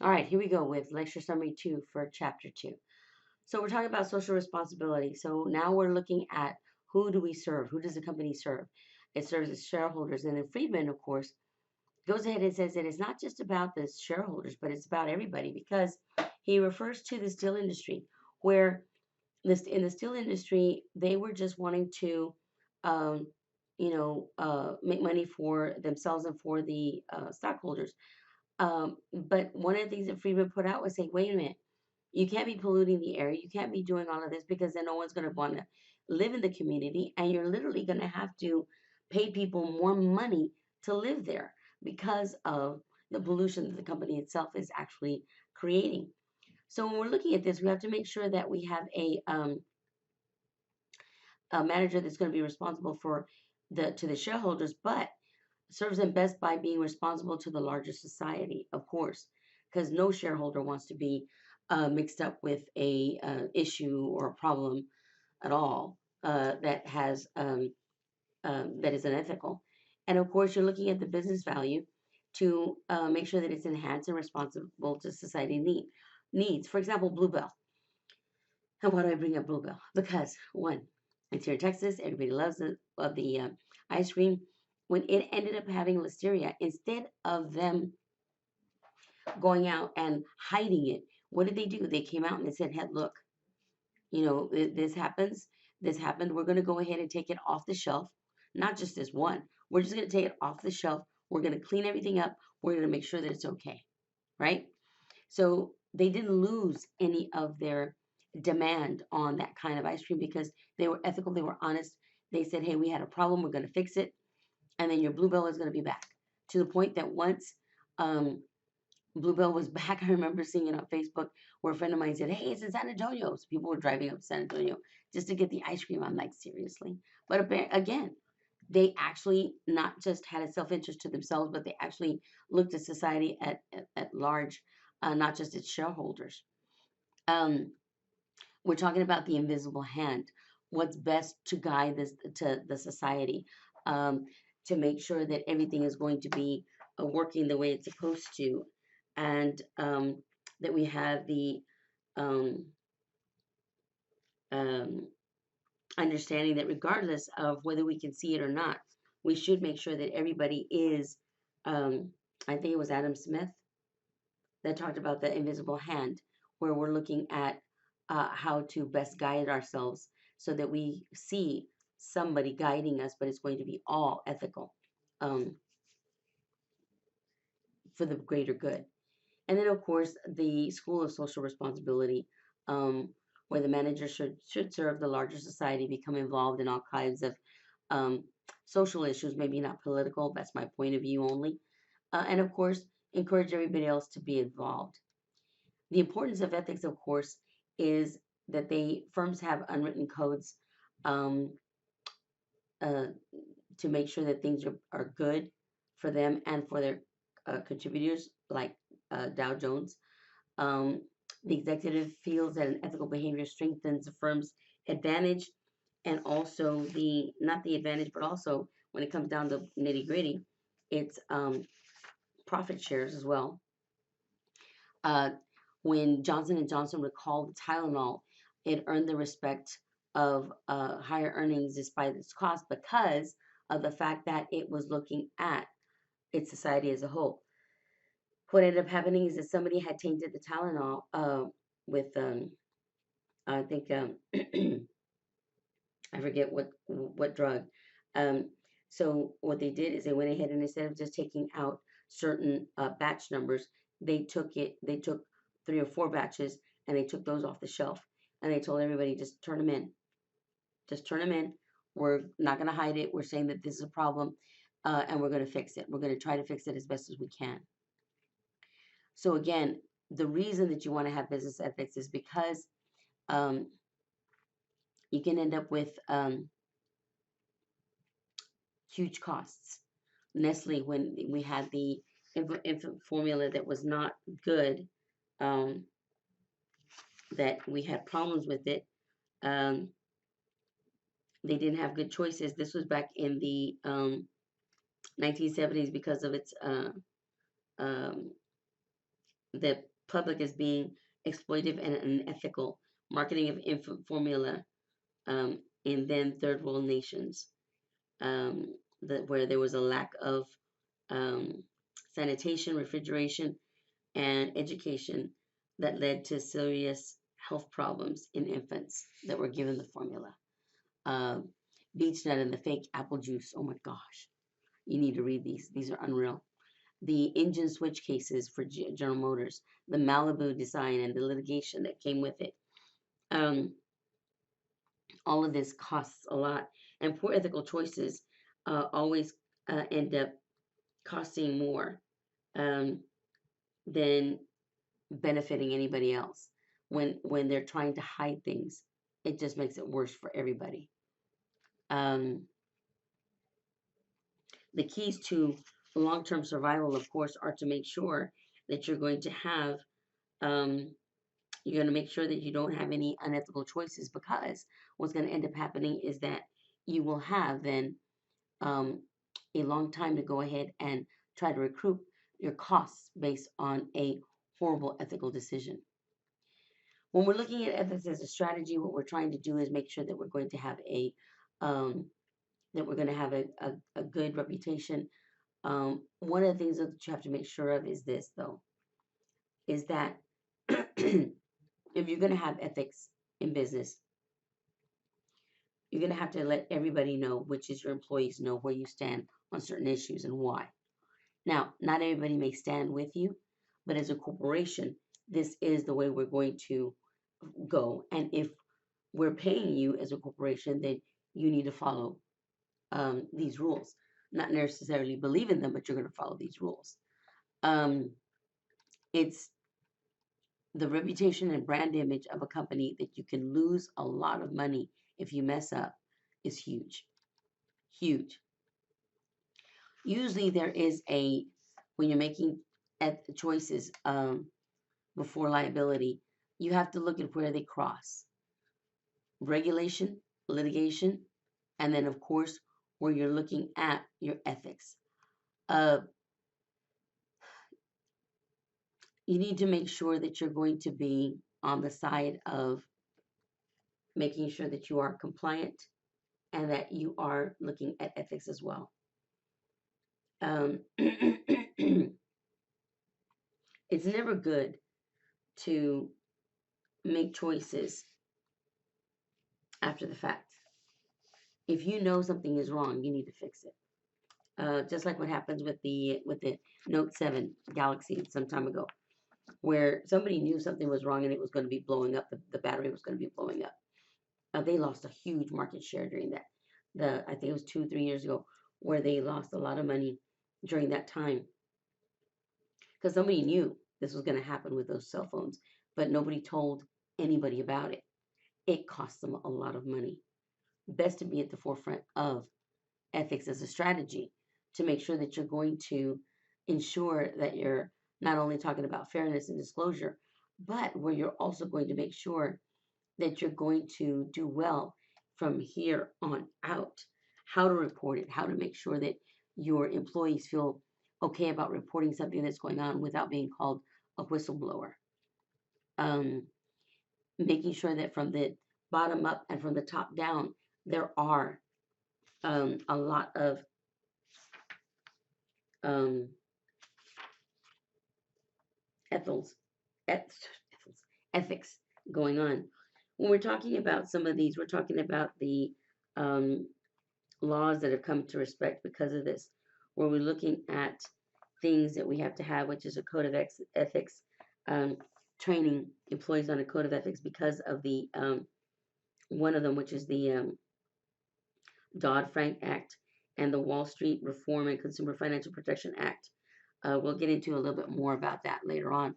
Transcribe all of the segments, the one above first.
All right, here we go with lecture summary 2 for chapter 2. So we're talking about social responsibility. So now we're looking at who do we serve? Who does the company serve? It serves its shareholders. And then Friedman, of course, goes ahead and says that it's not just about the shareholders, but it's about everybody because he refers to the steel industry where this in the steel industry, they were just wanting to, um, make money for themselves and for the stockholders. But one of the things that Friedman put out was saying, wait a minute, you can't be polluting the air. You can't be doing all of this because then no one's going to want to live in the community. And you're literally going to have to pay people more money to live there because of the pollution that the company itself is actually creating. So when we're looking at this, we have to make sure that we have a manager that's going to be responsible for the shareholders, but serves them best by being responsible to the larger society, of course, because no shareholder wants to be mixed up with a issue or a problem at all that is unethical. And of course, you're looking at the business value to make sure that it's enhanced and responsible to society needs. For example, Bluebell. And why do I bring up Bluebell? Because one, it's here in Texas. Everybody love the ice cream. When it ended up having listeria, instead of them going out and hiding it, what did they do? They came out and they said, "Hey, look, this happens. This happened. We're going to go ahead and take it off the shelf. Not just this one. We're just going to take it off the shelf. We're going to clean everything up. We're going to make sure that it's okay, right?" So they didn't lose any of their demand on that kind of ice cream because they were ethical, they were honest. They said, hey, we had a problem, we're going to fix it, and then your Bluebell is going to be back. To the point that once um, Bluebell was back, I remember seeing it on Facebook where a friend of mine said, hey, it's in San Antonio. So people were driving up to San Antonio just to get the ice cream. I'm like, seriously? But again, they actually not just had a self-interest to themselves, but they actually looked at society at large, not just its shareholders. Um, we're talking about the invisible hand. What's best to guide this to the society, um, to make sure that everything is going to be working the way it's supposed to, and that we have the um, um, understanding that regardless of whether we can see it or not, we should make sure that everybody is. Um, I think it was Adam Smith that talked about the invisible hand, where we're looking at how to best guide ourselves so that we see somebody guiding us, but it's going to be all ethical um, for the greater good. And then, of course, the School of Social Responsibility, um, where the manager should serve the larger society, become involved in all kinds of um, social issues, maybe not political. That's my point of view only. And of course, encourage everybody else to be involved. The importance of ethics, of course, is that they firms have unwritten codes um, uh, to make sure that things are good for them and for their contributors, like Dow Jones. Um, the executive feels that an ethical behavior strengthens the firm's advantage, and also the not the advantage, but also when it comes down to nitty gritty, it's profit shares as well. Uh, when Johnson and Johnson recalled Tylenol, it earned the respect of higher earnings despite its cost because of the fact that it was looking at its society as a whole. What ended up happening is that somebody had tainted the Tylenol with I think I forget what drug. Um, so what they did is they went ahead and instead of just taking out certain batch numbers, they took 3 or 4 batches and they took those off the shelf and they told everybody just turn them in, just turn them in. We're not going to hide it. We're saying that this is a problem, and we're going to fix it. We're going to try to fix it as best as we can. So again, the reason that you want to have business ethics is because um, you can end up with huge costs. Nestle, when we had the infant formula that was not good, um, that we had problems with it, um, they didn't have good choices. This was back in the 1970s because of its um, the public as being exploitive and unethical, marketing of infant formula, and then third world nations, where there was a lack of um, sanitation, refrigeration, and education that led to serious health problems in infants that were given the formula. Um, Beech nut and the fake apple juice. Oh my gosh, you need to read these. These are unreal. The engine switch cases for General Motors, the Malibu design, and the litigation that came with it. Um, all of this costs a lot, and poor ethical choices always end up costing more um, than benefiting anybody else. When they're trying to hide things, it just makes it worse for everybody. Um, the keys to long-term survival, of course, are to make sure that um, you're going to make sure that you don't have any unethical choices, because what's going to end up happening is that you will have then um, a long time to go ahead and try to recoup your costs based on a horrible ethical decision. When we're looking at ethics as a strategy, what we're trying to do is make sure that we're going to have um, a good reputation. One of the things that you have to make sure of is this, though, is that if you're going to have ethics in business, you're going to have to let everybody know, which is your employees, know where you stand on certain issues and why. Now, not everybody may stand with you, but as a corporation, this is the way we're going to go. And if we're paying you as a corporation, then you need to follow these rules. Not necessarily believe in them, but you're going to follow these rules. Um, it's the reputation and brand image of a company that you can lose a lot of money if you mess up is huge. Huge. Usually, there is when you're making choices before liability, you have to look at where they cross regulation, litigation, and then, of course, where you're looking at your ethics. Uh, you need to make sure that you're going to be on the side of making sure that you are compliant and that you are looking at ethics as well. It's never good to make choices after the fact. If you know something is wrong, you need to fix it. Just like what happens with the Note 7 Galaxy some time ago, where somebody knew something was wrong and it was going to be blowing up. The battery was going to be blowing up. They lost a huge market share during that. I think it was 2, 3 years ago, where they lost a lot of money during that time because somebody knew this was going to happen with those cell phones, but nobody told anybody about it. It cost them a lot of money. Best to be at the forefront of ethics as a strategy to make sure that you're going to ensure that you're not only talking about fairness and disclosure, but where you're also going to make sure that you're going to do well from here on out. How to report it, how to make sure that your employees feel okay about reporting something that's going on without being called a whistleblower. Um, Making sure that from the bottom up and from the top down, there are a lot of um, ethos, ethics going on. When we're talking about some of these, we're talking about the um, laws that have come to respect because of this, where we're looking at things that we have to have, which is a code of ethics, um, training employees on a code of ethics because of the one of them, which is the Dodd-Frank Act and the Wall Street Reform and Consumer Financial Protection Act. We'll get into a little bit more about that later on.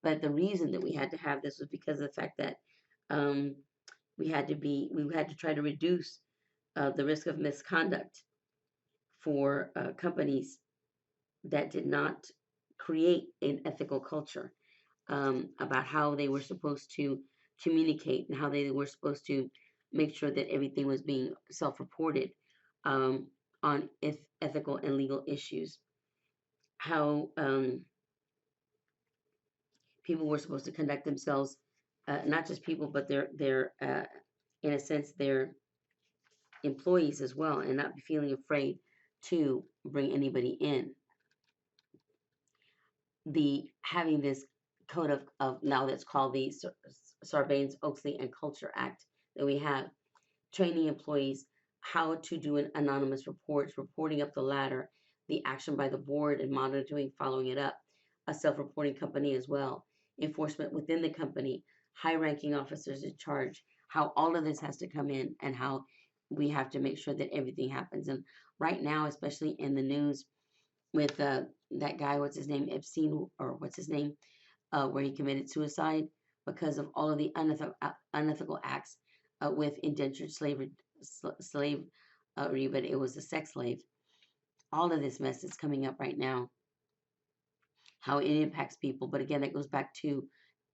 But the reason that we had to have this was because of the fact that um, we had to try to reduce the risk of misconduct for companies that did not create an ethical culture about how they were supposed to communicate and how they were supposed to make sure that everything was being self-reported um, on ethical and legal issues. How People were supposed to conduct themselves, not just people, but their in a sense, their employees as well, and not be feeling afraid to bring anybody in. The having this code of now that's called the Sarbanes-Oxley and Culture Act that we have, training employees how to do an anonymous reports, reporting up the ladder, the action by the board and monitoring, following it up, a self-reporting company as well, enforcement within the company, high-ranking officers in charge, how all of this has to come in and how we have to make sure that everything happens. And right now, especially in the news with that guy, what's his name, Epstein, or what's his name, where he committed suicide because of all of the unethical acts with indentured slave, but it was a sex slave. All of this mess is coming up right now, how it impacts people. But again, that goes back to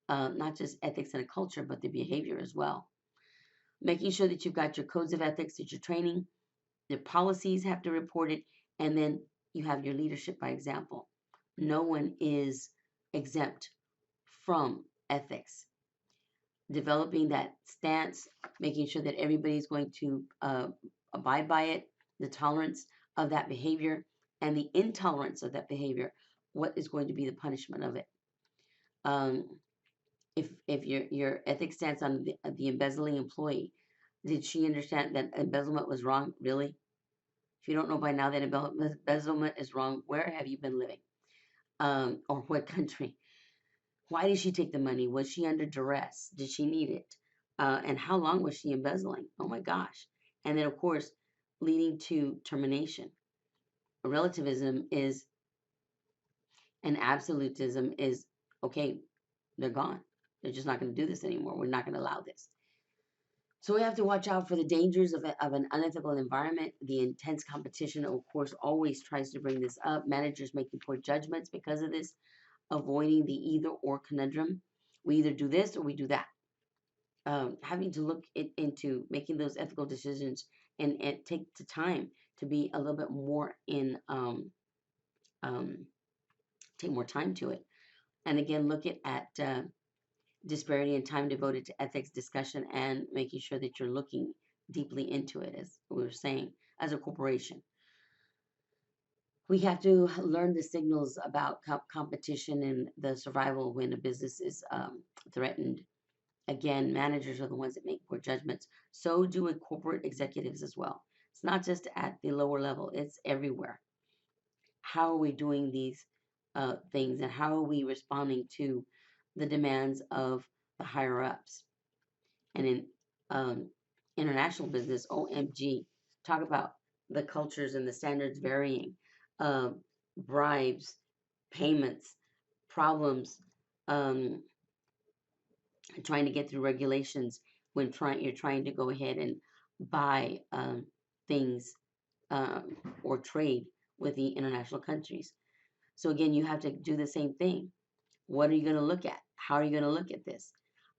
not just ethics and a culture, but the behavior as well. Making sure that you've got your codes of ethics, that you're training, your policies have to report it, and then you have your leadership by example. No one is exempt from ethics. Developing that stance, making sure that everybody's going to abide by it, the tolerance of that behavior, and the intolerance of that behavior. What is going to be the punishment of it? Um, if your ethics stance on the embezzling employee, did she understand that embezzlement was wrong? Really? If you don't know by now that embezzlement is wrong, where have you been living? Or what country? Why did she take the money? Was she under duress? Did she need it? And how long was she embezzling? Oh my gosh. And then, of course, leading to termination. Relativism is, and absolutism is, okay, they're gone. They're just not going to do this anymore. We're not going to allow this. So we have to watch out for the dangers of an unethical environment. The intense competition, of course, always tries to bring this up. Managers making poor judgments because of this, avoiding the either or conundrum. We either do this or we do that. Having to look into making those ethical decisions and take the time to be a little bit more in, um, take more time to it. And again, look at disparity in time devoted to ethics discussion and making sure that you're looking deeply into it, as we were saying, as a corporation. We have to learn the signals about competition and the survival when a business is threatened. Again, managers are the ones that make poor judgments. So do corporate executives as well. It's not just at the lower level, it's everywhere. How are we doing these things and how are we responding to the demands of the higher ups? And in um, international business, OMG, talk about the cultures and the standards varying, um, bribes, payments, problems, um, trying to get through regulations when you're trying to go ahead and buy things or trade with the international countries. So again, you have to do the same thing. What are you going to look at? How are you going to look at this?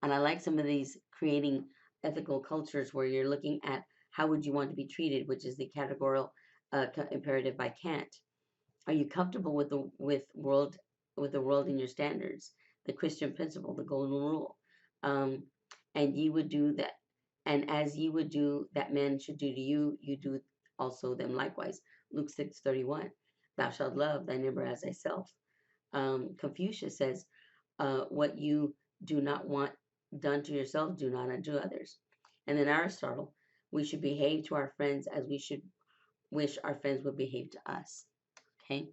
And I like some of these creating ethical cultures where you're looking at how would you want to be treated, which is the categorical imperative by Kant. Are you comfortable with the world and your standards, the Christian principle, the golden rule? Um, and ye would do that, and as ye would do that men should do to you, you do also them likewise. Luke 6:31. Thou shalt love thy neighbor as thyself. Confucius says, what you do not want done to yourself, do not unto others. And then Aristotle, we should behave to our friends as we should wish our friends would behave to us. Okay.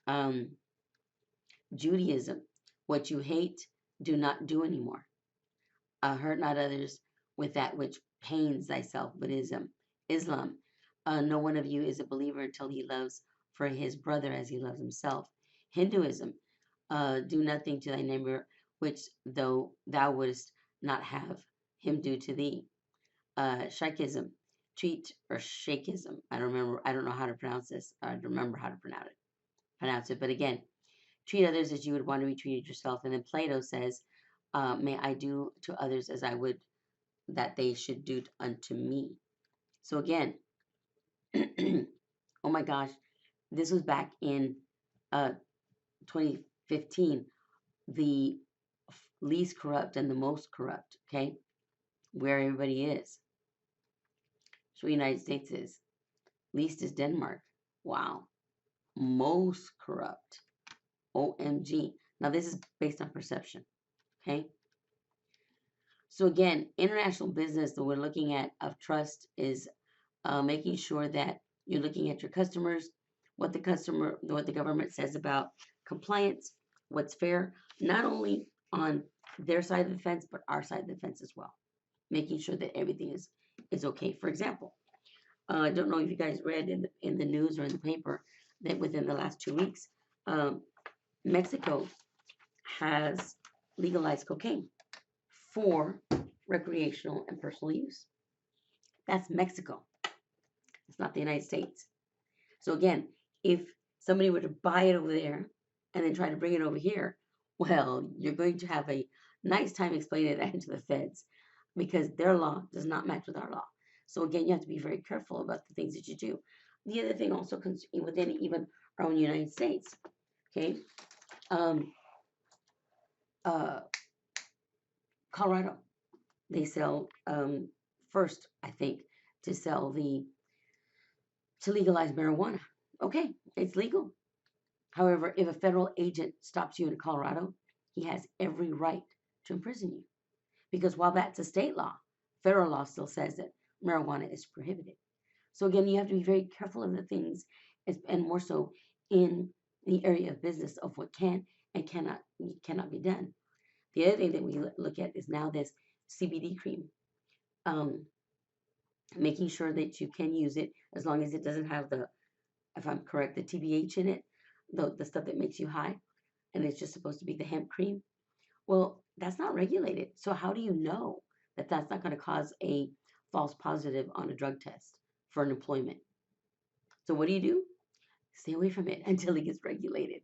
Um, Judaism, what you hate, do not do anymore. Hurt not others with that which pains thyself. Buddhism, Islam, no one of you is a believer until he loves for his brother as he loves himself. Hinduism, do nothing to thy neighbor which though thou wouldst not have him do to thee. Shaikhism, Shaikhism. I don't know how to pronounce this. I don't remember how to pronounce it. But again, treat others as you would want to be treated yourself. And then Plato says, may I do to others as I would that they should do unto me. So again, oh my gosh, this was back in 2015. The least corrupt and the most corrupt, okay? Where everybody is. So United States is. Least is Denmark. Wow. Most corrupt. OMG. Now this is based on perception, okay? So again, international business that we're looking at of trust is making sure that you're looking at your customers, what the government says about compliance, what's fair, not only on their side of the fence, but our side of the fence as well. Making sure that everything is okay. For example, I don't know if you guys read in the news or in the paper that within the last 2 weeks, Mexico has legalized cocaine for recreational and personal use. That's Mexico. It's not the United States. So again, if somebody were to buy it over there and then try to bring it over here, well, you're going to have a nice time explaining that to the feds because their law does not match with our law. So again, you have to be very careful about the things that you do. The other thing also within even our own United States, okay, uh, Colorado, they sell first, I think, to legalize marijuana. Okay, it's legal. However, if a federal agent stops you in Colorado, he has every right to imprison you. Because while that's a state law, federal law still says that marijuana is prohibited. So again, you have to be very careful of the things, and more so in the area of business of what can and cannot be done. The other thing that we look at is now this CBD cream. Making sure that you can use it as long as it doesn't have if I'm correct, the TBH in it, the stuff that makes you high, and it's just supposed to be the hemp cream. Well, that's not regulated. So how do you know that that's not going to cause a false positive on a drug test for an employment? So what do? Stay away from it until it gets regulated.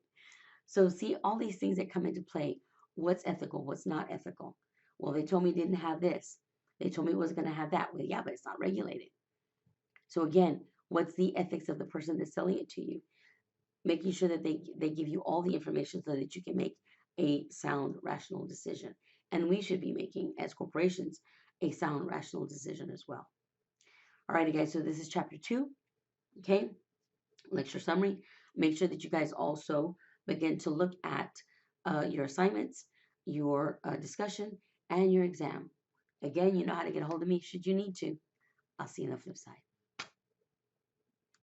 So see all these things that come into play. What's ethical? What's not ethical? Well, they told me it didn't have this. They told me it wasn't going to have that. Well, yeah, but it's not regulated. So again, what's the ethics of the person that's selling it to you? Making sure that they give you all the information so that you can make a sound, rational decision. And we should be making, as corporations, a sound, rational decision as well. All righty, guys, so this is chapter 2, okay? Lecture summary. Make sure that you guys also begin to look at your assignments, your discussion, and your exam. Again, you know how to get a hold of me should you need to. I'll see you on the flip side.